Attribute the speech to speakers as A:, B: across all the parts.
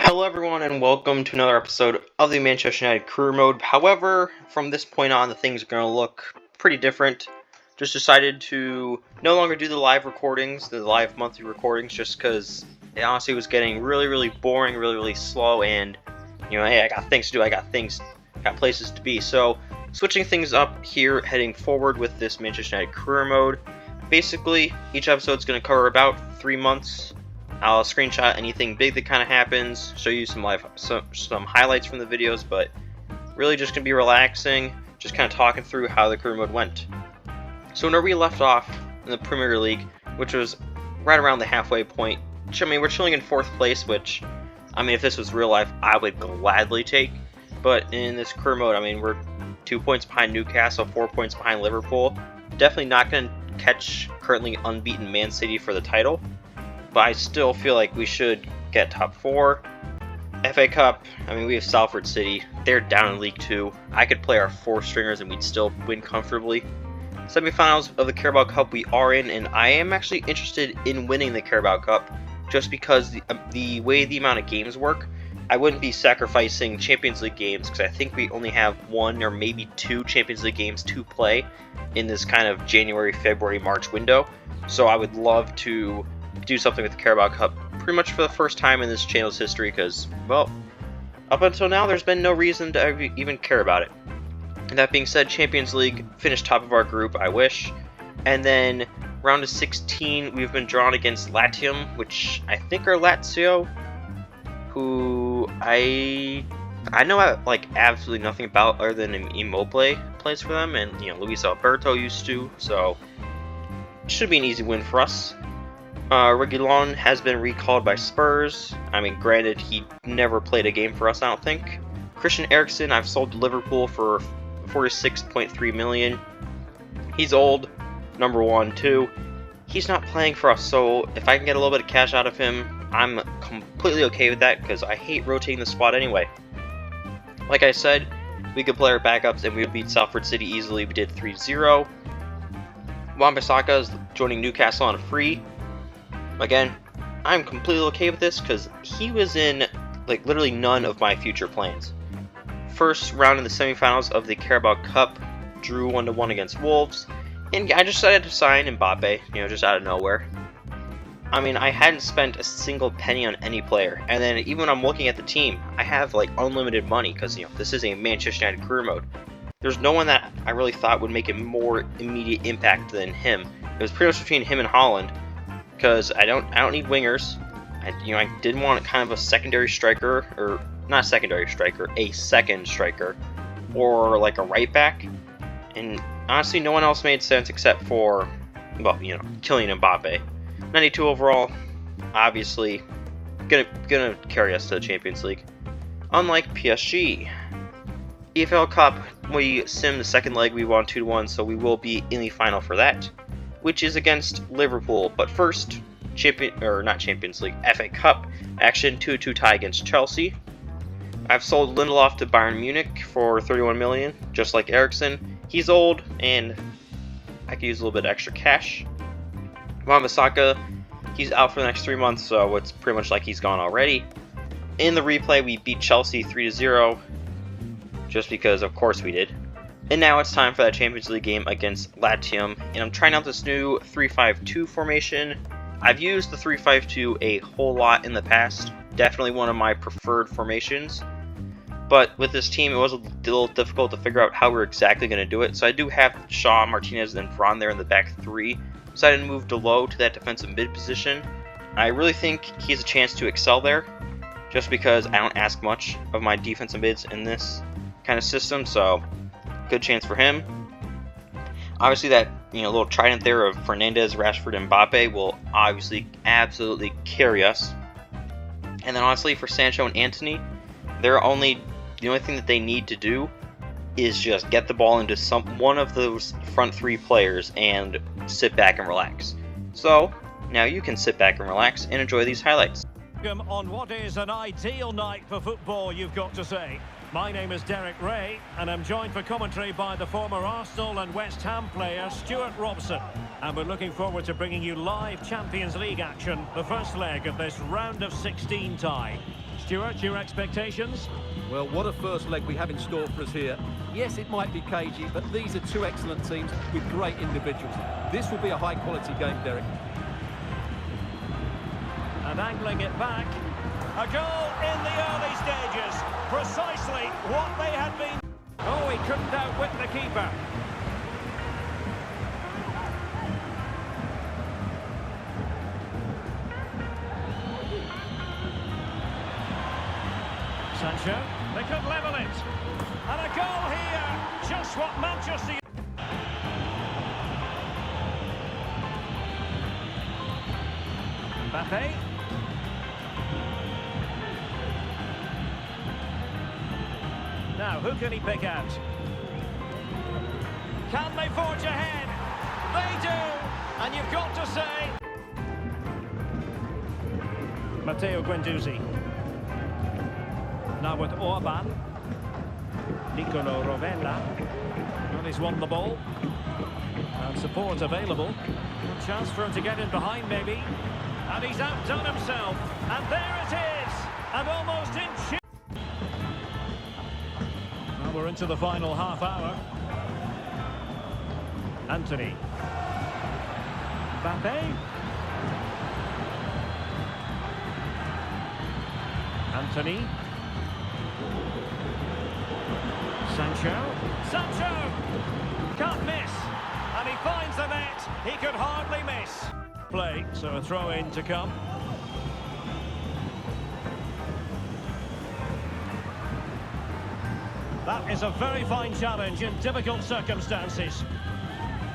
A: Hello everyone and welcome to another episode of the Manchester United Career Mode. However, from this point on, the things are going to look pretty different. Just decided to no longer do the live recordings, the live monthly recordings, just because it honestly was getting really boring, really slow, and, hey, I got things to do, got places to be. So, switching things up here, heading forward with this Manchester United Career Mode. Basically, each episode is going to cover about 3 months. I'll screenshot anything big that kind of happens, show you some highlights from the videos, but really just going to be relaxing, just kind of talking through how the career mode went. So whenever we left off in the Premier League, which was right around the halfway point, which, I mean, we're chilling in 4th place, which, I mean, if this was real life, I would gladly take. But in this career mode, I mean, we're 2 points behind Newcastle, 4 points behind Liverpool. Definitely not going to catch currently unbeaten Man City for the title. But I still feel like we should get top 4. FA Cup, I mean, we have Salford City. They're down in League 2. I could play our 4 stringers and we'd still win comfortably. Semi-finals of the Carabao Cup we are in, and I am actually interested in winning the Carabao Cup just because the way the amount of games work, I wouldn't be sacrificing Champions League games because I think we only have 1 or maybe 2 Champions League games to play in this kind of January, February, March window. So I would love to do something with the Carabao Cup pretty much for the first time in this channel's history because, well, up until now there's been no reason to even care about it. And that being said, Champions League finished top of our group, I wish. And then round of 16 we've been drawn against Latium, which I think are Lazio, who I know like absolutely nothing about other than Immobile plays for them, and Luis Alberto used to, so it should be an easy win for us. Reguilon has been recalled by Spurs. I mean, granted, he never played a game for us, I don't think. Christian Eriksen, I've sold to Liverpool for 46.3 million. He's old, number 1, 2. He's not playing for us, so if I can get a little bit of cash out of him, I'm completely okay with that because I hate rotating the squad anyway. Like I said, we could play our backups and we would beat Salford City easily. We did 3-0. Wan-Bissaka is joining Newcastle on a free. Again, I'm completely okay with this because he was in like literally none of my future plans. First round in the semifinals of the Carabao Cup, drew 1-1 against Wolves, and I decided to sign Mbappe, just out of nowhere. I mean, I hadn't spent a single penny on any player, and then even when I'm looking at the team, I have like unlimited money because this is a Manchester United career mode. There's no one that I really thought would make a more immediate impact than him. It was pretty much between him and Haaland. Because I don't need wingers. I did want kind of a secondary striker, or not a secondary striker, a second striker, or like a right back. And honestly, no one else made sense except for, well, Kylian Mbappe. 92 overall, obviously, gonna carry us to the Champions League. Unlike PSG, EFL Cup, we simmed the second leg. We won 2-1, so we will be in the final for that, which is against Liverpool. But first, FA Cup action, 2-2 tie against Chelsea. I've sold Lindelof to Bayern Munich for 31 million, just like Eriksen. He's old, and I could use a little bit extra cash. Wan-Bissaka, he's out for the next 3 months, so it's pretty much like he's gone already. In the replay, we beat Chelsea 3-0, just because of course we did. And now it's time for that Champions League game against Latium, and I'm trying out this new 3-5-2 formation. I've used the 3-5-2 a whole lot in the past, definitely one of my preferred formations. But with this team, it was a little difficult to figure out how we're exactly going to do it. So I do have Shaw, Martinez, and Varane there in the back 3. Decided to move Delo to that defensive mid position. I really think he has a chance to excel there, just because I don't ask much of my defensive mids in this kind of system, so good chance for him. Obviously that little trident there of Fernandes, Rashford, and Mbappe will obviously absolutely carry us. And then honestly for Sancho and Antony, the only thing that they need to do is just get the ball into one of those front 3 players and sit back and relax. So now you can sit back and relax and enjoy these highlights.
B: On what is an ideal night for football, you've got to say. My name is Derek Ray, and I'm joined for commentary by the former Arsenal and West Ham player Stuart Robson. And we're looking forward to bringing you live Champions League action, the first leg of this round of 16 tie. Stuart, your expectations?
C: Well, what a first leg we have in store for us here. Yes, it might be cagey, but these are two excellent teams with great individuals. This will be a high-quality game, Derek.
B: And angling it back. A goal in the early stages. Precisely what they had been. Oh, he couldn't outwit the keeper. Sancho, they could level it. And a goal here. Just what Manchester... Mbappe. Now, who can he pick out? Can they forge ahead? They do! And you've got to say... Matteo Guendouzi. Now with Orban. Nicolo Rovella. Well, he's won the ball. And support available. Good chance for him to get in behind, maybe. And he's outdone himself. And there it is! And almost in... Well, we're into the final half hour. Anthony. Mbappe. Anthony. Sancho! Can't miss! And he finds the net. He could hardly miss. Play, so a throw-in to come. That is a very fine challenge in difficult circumstances.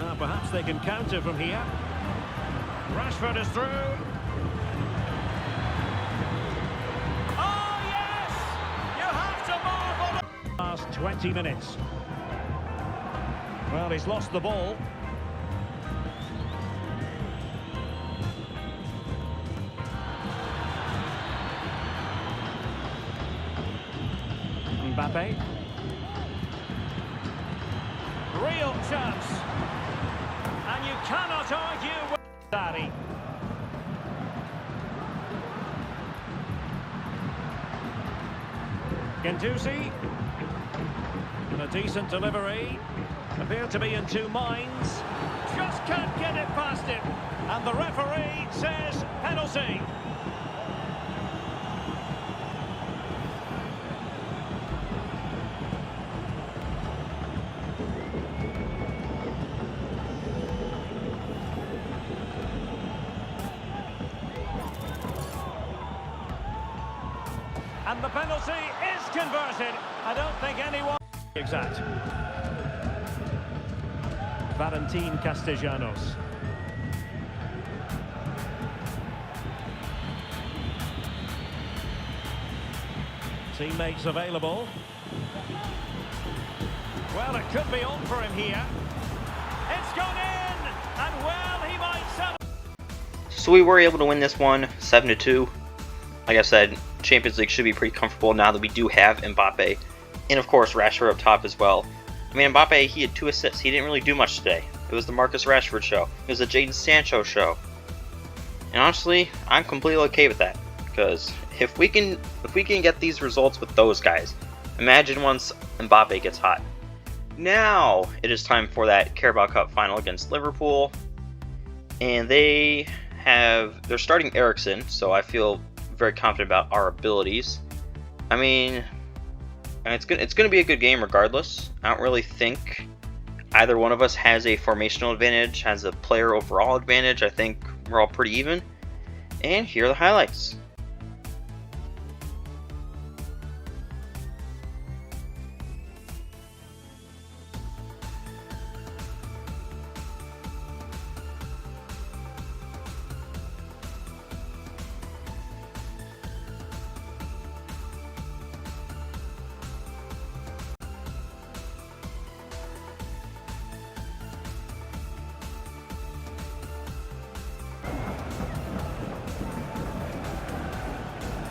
B: Now perhaps they can counter from here. Rashford is through. Oh yes! You have to marvel. Last 20 minutes. Well, he's lost the ball. Mbappe. Real chance. And you cannot argue with Daddy. Guendouzi. And a decent delivery. Appeared to be in two minds. Just can't get it past him. And the referee says penalty. And the penalty is converted. I don't think anyone... Exact. Valentin Castellanos. Teammates available. Well, it could be on for him here. It's gone in! And well, he might settle.
A: So we were able to win this one 7-2. Like I said, Champions League should be pretty comfortable now that we do have Mbappe. And of course, Rashford up top as well. I mean, Mbappe, he had 2 assists. He didn't really do much today. It was the Marcus Rashford show. It was the Jadon Sancho show. And honestly, I'm completely okay with that. Because if we can get these results with those guys, imagine once Mbappe gets hot. Now it is time for that Carabao Cup final against Liverpool. And they're starting Eriksen, so I feel very confident about our abilities. I mean, it's going to be a good game regardless. I don't really think either one of us has a formational advantage, has a player overall advantage. I think we're all pretty even. And here are the highlights.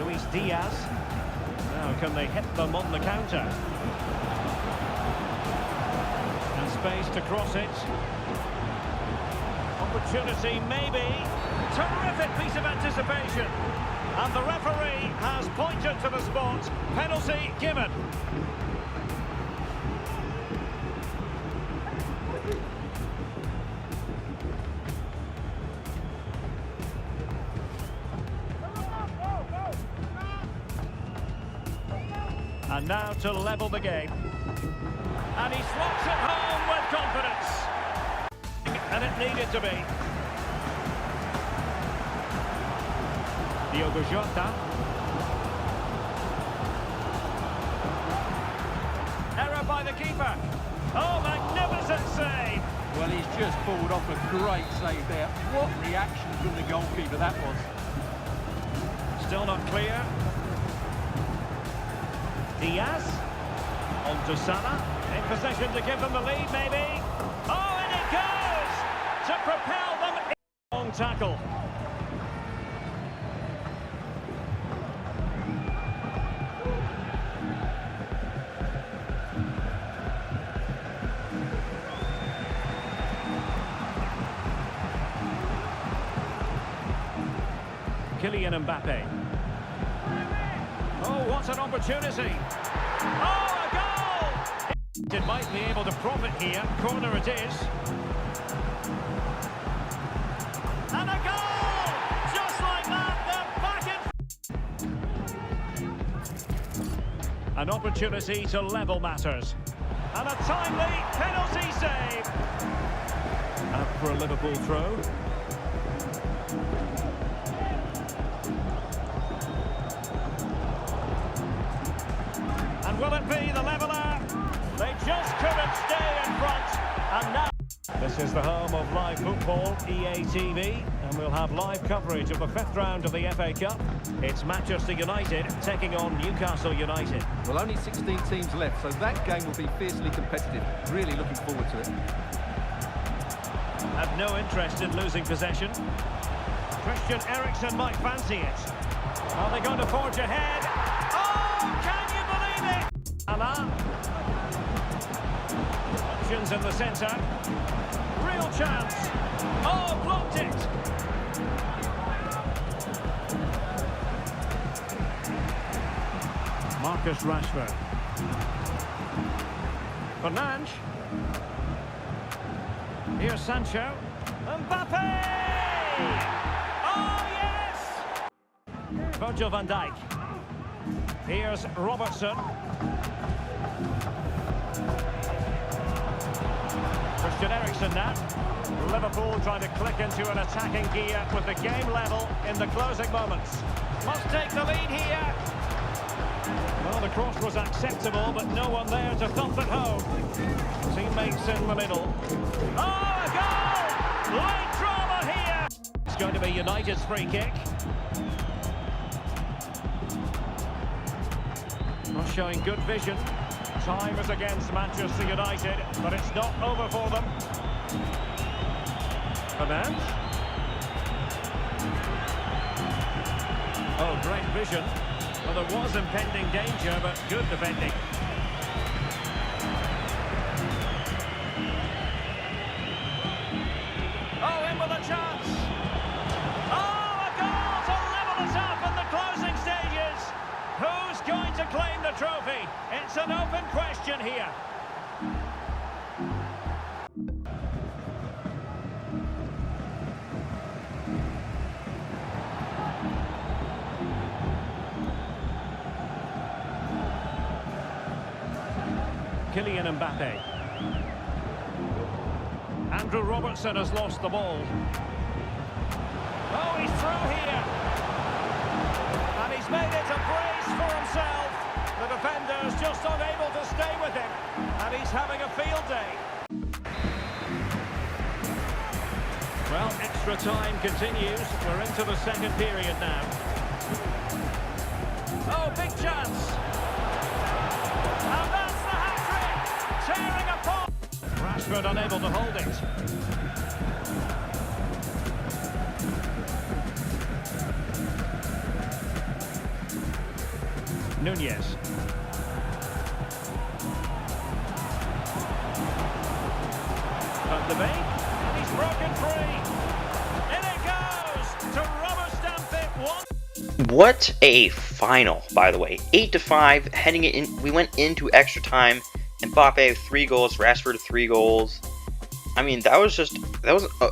B: Luis Diaz. Now can they hit them on the counter? And space to cross it. Opportunity maybe. Terrific piece of anticipation. And the referee has pointed to the spot. Penalty given. And now to level the game. And he slots it home with confidence. And it needed to be. Diogo Jota. Error by the keeper. Oh, magnificent save.
C: Well, he's just pulled off a great save there. What reaction from the goalkeeper that was.
B: Still not clear. Diaz. On to Salah. In possession to give them the lead, maybe. Oh, and it goes! To propel them. Long tackle. Kylian Mbappe. Oh, what an opportunity. Oh, a goal! It might be able to profit here. Corner it is. And a goal! Just like that, they're back in. An opportunity to level matters. And a timely penalty save. Up for a Liverpool throw. Will it be the leveller? They just couldn't stay in front. And now... This is the home of live football, EATV, and we'll have live coverage of the fifth round of the FA Cup. It's Manchester United taking on Newcastle United.
C: Well, only 16 teams left, so that game will be fiercely competitive. Really looking forward to it.
B: Have no interest in losing possession. Christian Eriksen might fancy it. Are they going to forge ahead? Oh, can you believe it? Salah. Options in the centre. Real chance. Oh, blocked it. Marcus Rashford. Fernandes. Here's Sancho. Mbappe! Oh, yes! Virgil van Dijk. Here's Robertson. Christian Eriksen now. Liverpool trying to click into an attacking gear with the game level in the closing moments. Must take the lead here. Well, the cross was acceptable, but no one there to thump it home. Teammates in the middle. Oh, a goal! Late drama here. It's going to be United's free kick. Not showing good vision. Time is against Manchester United, but it's not over for them. Fernandes. Oh, great vision. Well, there was impending danger, but good defending. Oh, in with a chance. Oh, a goal to level us up in the closing stages. Who's going to claim the trophy? It's an open question here. Kylian Mbappe. Andrew Robertson has lost the ball. Oh, he's through here. And he's made it a brace for himself. The defender's just unable to stay with him. And he's having a field day. Well, extra time continues. We're into the second period now. Oh, big chance. And that's the hat-trick. Tearing apart. Rashford unable to hold it. Nunez. Van de Beek, and he's broken free. In it goes to rubber stamp it once.
A: What a final, by the way. 8-5, heading it in. We went into extra time. Mbappe 3 goals, Rashford 3 goals. I mean, that was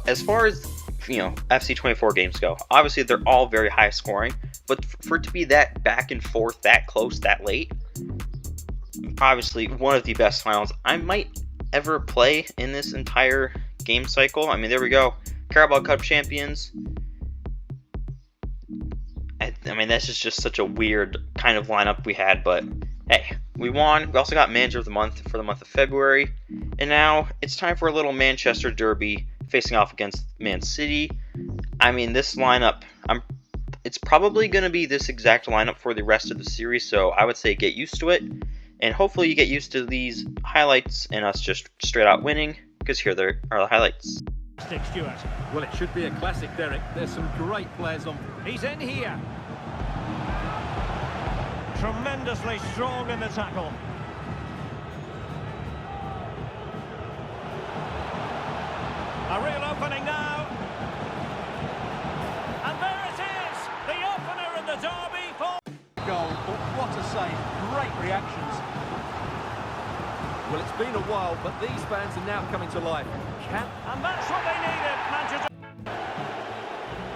A: as far as, FC24 games go. Obviously, they're all very high scoring, but for it to be that back and forth, that close, that late, obviously one of the best finals I might ever play in this entire game cycle. I mean, there we go. Carabao Cup champions. I mean, this is just such a weird kind of lineup we had, but hey, we won. We also got Manager of the Month for the month of February. And now it's time for a little Manchester derby facing off against Man City. I mean, this lineup, it's probably going to be this exact lineup for the rest of the series, so I would say get used to it. And hopefully you get used to these highlights and us just straight out winning, because here there are the highlights.
B: Stewart.
C: Well, it should be a classic, Derek. There's some great players on.
B: He's in here. Tremendously strong in the tackle. A real opening now. And there it is, the opener in the derby for
C: Goal. Oh, what a save. Great reactions. Well, it's been a while, but these fans are now coming to life.
B: And that's what they needed, Manchester.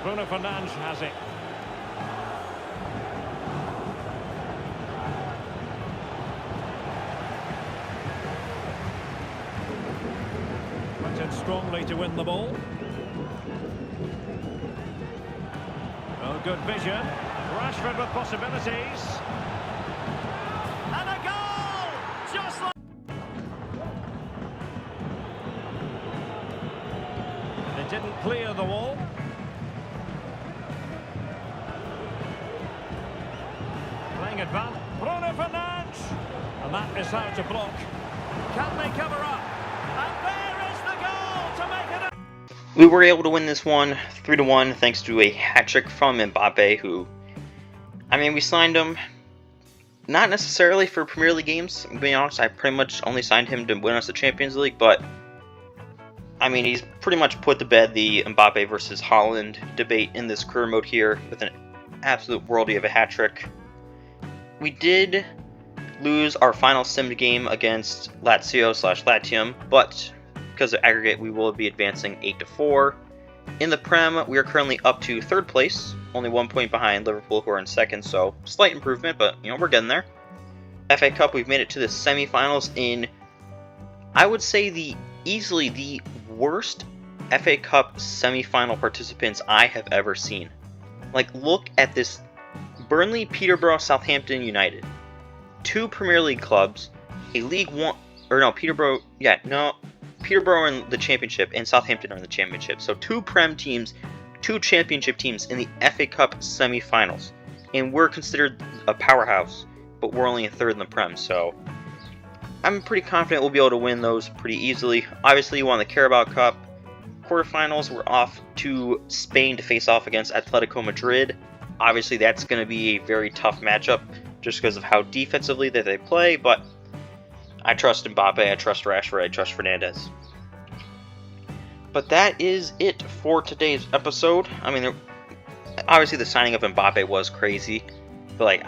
B: Bruno Fernandes has it. Went in strongly to win the ball. Oh, good vision. Rashford with possibilities. And a goal! Just like... It didn't clear the wall. Playing advance. Bruno Fernandes! And that is how to block. Can they cover up? And there is the goal to make it a...
A: We were able to win this one 3-1 thanks to a hat-trick from Mbappe, who, I mean, we signed him not necessarily for Premier League games. To be honest, I pretty much only signed him to win us the Champions League, but I mean, he's pretty much put to bed the Mbappe versus Haaland debate in this career mode here with an absolute worldie of a hat-trick. We did lose our final sim game against Lazio/Latium, but because of aggregate, we will be advancing 8-4. In the Prem, we are currently up to 3rd place, only 1 point behind Liverpool, who are in 2nd, so slight improvement, but, we're getting there. FA Cup, we've made it to the semi-finals in, I would say, easily the worst FA Cup semi-final participants I have ever seen. Like, look at this. Burnley, Peterborough, Southampton, United. 2 Premier League clubs, a League One, Peterborough in the Championship, and Southampton are in the Championship. So 2 Prem teams, 2 Championship teams in the FA Cup semi-finals. And we're considered a powerhouse, but we're only in 3rd in the Prem, so I'm pretty confident we'll be able to win those pretty easily. Obviously, we won the Carabao Cup. Quarterfinals, we're off to Spain to face off against Atletico Madrid. Obviously, that's going to be a very tough matchup just because of how defensively that they play, but I trust Mbappe, I trust Rashford, I trust Fernandes. But that is it for today's episode. I mean, obviously the signing of Mbappe was crazy, but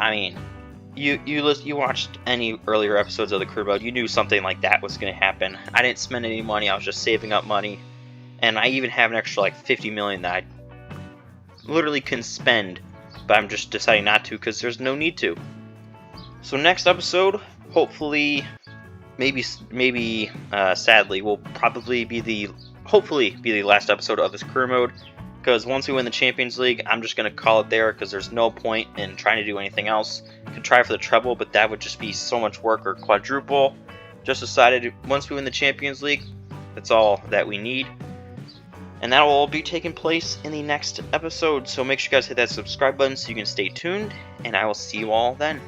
A: you watched any earlier episodes of the Career Mode, you knew something like that was going to happen. I didn't spend any money, I was just saving up money, and I even have an extra 50 million that I literally can spend, but I'm just deciding not to because there's no need to. So next episode, hopefully, maybe sadly, will probably be the last episode of this Career Mode, because once we win the Champions League, I'm just going to call it there because there's no point in trying to do anything else. Could try for the treble, but that would just be so much work, or quadruple. Just decided once we win the Champions League, that's all that we need. And that will all be taking place in the next episode, so make sure you guys hit that subscribe button so you can stay tuned, and I will see you all then.